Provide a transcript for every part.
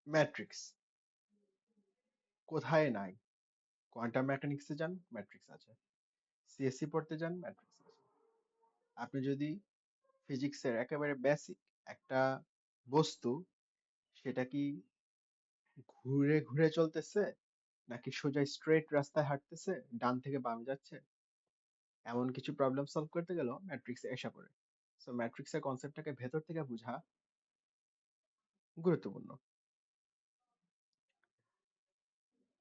Matrix কোথায় নাই? Quantum মেকানিক্সে যান, ম্যাট্রিক্স আছে। সিএসসি পড়তে যান, ম্যাট্রিক্স আছে। আপনি যদি ফিজিক্সের একেবারে বেসিক একটা বস্তু, সেটা কি ঘুরে ঘুরে চলতেছে নাকি সোজা স্ট্রেট রাস্তায় হাঁটতেছে, ডান থেকে বামে যাচ্ছে, এমন কিছু প্রবলেম সলভ করতে গেলেও ম্যাট্রিক্সে এসে পড়ে। সো ম্যাট্রিক্সের কনসেপ্টটাকে ভেতর থেকে বোঝা গুরুত্বপূর্ণ।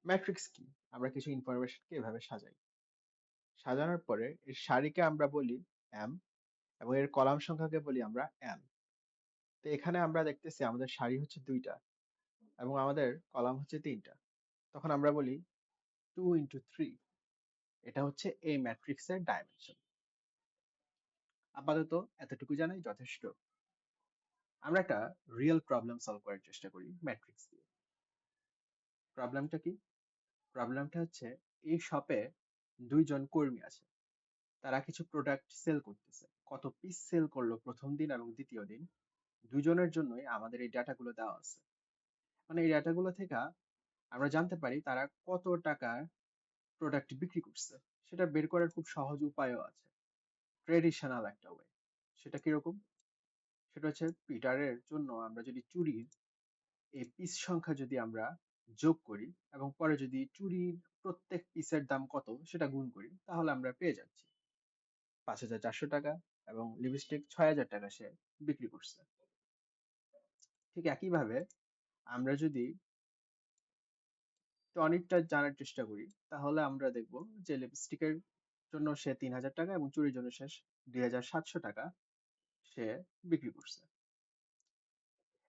ম্যাট্রিক্স কি? আমরা কিছু ইনফরমেশনকে এভাবে সাজাই। সাজানোর পরে এর সারিকে আমরা বলি এম, এবং এর কলাম সংখ্যাকে বলি আমরা এন। তো এখানে আমরা দেখতেছি আমাদের সারি হচ্ছে 2টা এবং আমাদের কলাম হচ্ছে 3টা। তখন আমরা বলি 2 × 3। এটা হচ্ছে এই ম্যাট্রিক্সের ডাইমেনশন। আপাতত এতটুকু জানাই যথেষ্ট। আমরা একটা রিয়েল প্রবলেম সলভ করার চেষ্টা করি ম্যাট্রিক্স দিয়ে। প্রবলেমটা কি? প্রবলেমটা হচ্ছে এই শপে 2জন কর্মী আছে। তারা কিছু প্রোডাক্ট সেল করতেছে। কত পিস সেল করলো প্রথম দিন এবং দ্বিতীয় দিন, দুজনের জন্যই আমাদের এই ডাটাগুলো দেওয়া আছে। মানে এই ডাটাগুলো থেকে আমরা জানতে পারি তারা কত টাকার প্রোডাক্ট বিক্রি করছে। সেটা বের করার খুব সহজ উপায়ও আছে, ট্রেডিশনাল একটা ওয়ে। সেটা কিরকম? সেটা হচ্ছে পিটারের জন্য আমরা যদি চুরির এই পিস সংখ্যা যদি আমরা যোগ করি এবং পরে যদি চুরির প্রত্যেক পিসের দাম কত সেটা গুণ করি, তাহলে আমরা পেয়ে যাচ্ছি 5,400 টাকা এবং লিপস্টিক 6,000 টাকা সে বিক্রি করছে। ঠিক একইভাবে আমরা যদি টনিকটা জানার চেষ্টা করি, তাহলে আমরা দেখব যে লিপস্টিকের জন্য সে 3,000 টাকা এবং চুরির জন্য সে 2,700 টাকা সে বিক্রি করছে।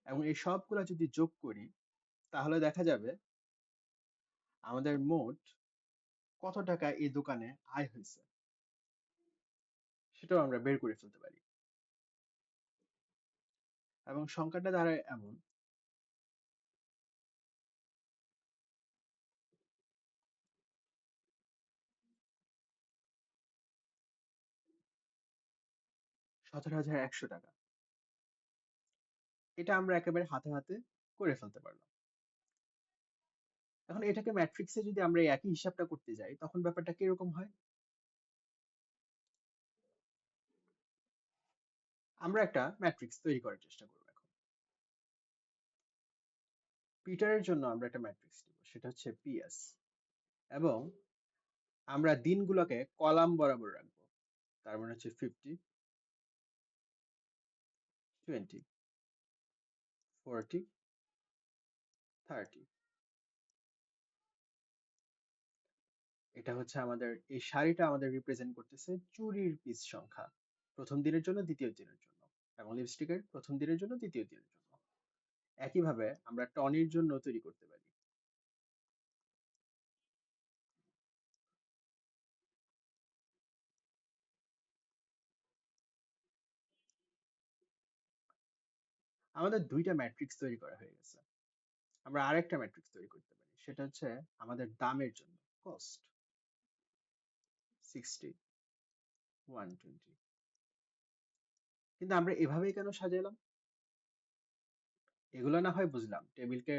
এবং এই সবগুলা যদি যোগ করি, তাহলে দেখা যাবে আমাদের মোট কত টাকা এই দোকানে আয় হয়েছে সেটাও আমরা বের করে ফেলতে পারি। এবং সংখ্যাটা দাঁড়ায় এমন: 17,100 টাকা। এটা আমরা একেবারে হাতে হাতে করে ফেলতে পারলাম। এখন এটাকে ম্যাট্রিক্সে যদি আমরা এই একই হিসাবটা করতে যাই, তখন ব্যাপারটা কিরকম হয়? আমরা একটা ম্যাট্রিক্স তৈরি করার চেষ্টা করব এখন। পিটারের জন্য আমরা একটা ম্যাট্রিক্স নিব, সেটা হচ্ছে পিএস। এবং আমরা দিনগুলোকে কলাম বরাবর রাখবো। তার মানে হচ্ছে 50, 20, 40, 30। এটা হচ্ছে আমাদের এই সারিটা আমাদের রিপ্রেজেন্ট করতেছে চুরির পিস সংখ্যা প্রথম দিনের জন্য, দ্বিতীয় দিনের জন্য, এবং লিপস্টিকের প্রথম দিনের জন্য, দ্বিতীয় দিনের জন্য। একইভাবে আমরা টনির জন্য তৈরি করতে পারি। আমাদের 2টা ম্যাট্রিক্স তৈরি করা হয়ে গেছে। আমরা আরেকটা ম্যাট্রিক্স তৈরি করতে পারি, সেটা হচ্ছে আমাদের দামের জন্য, কস্ট। 60, 120। কিন্তু আমরা এভাবেই কেন সাজাইলাম? এগুলো না হয় বুঝলাম, টেবিলকে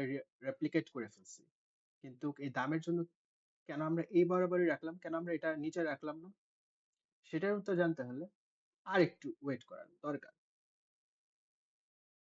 রেপ্লিকেট করে ফেলছি, কিন্তু এই দামের জন্য কেন আমরা এই বরাবরই রাখলাম, কেন আমরা এটা নিচে রাখলাম না? সেটার উত্তর জানতে হলে আর একটু ওয়েট করার দরকার।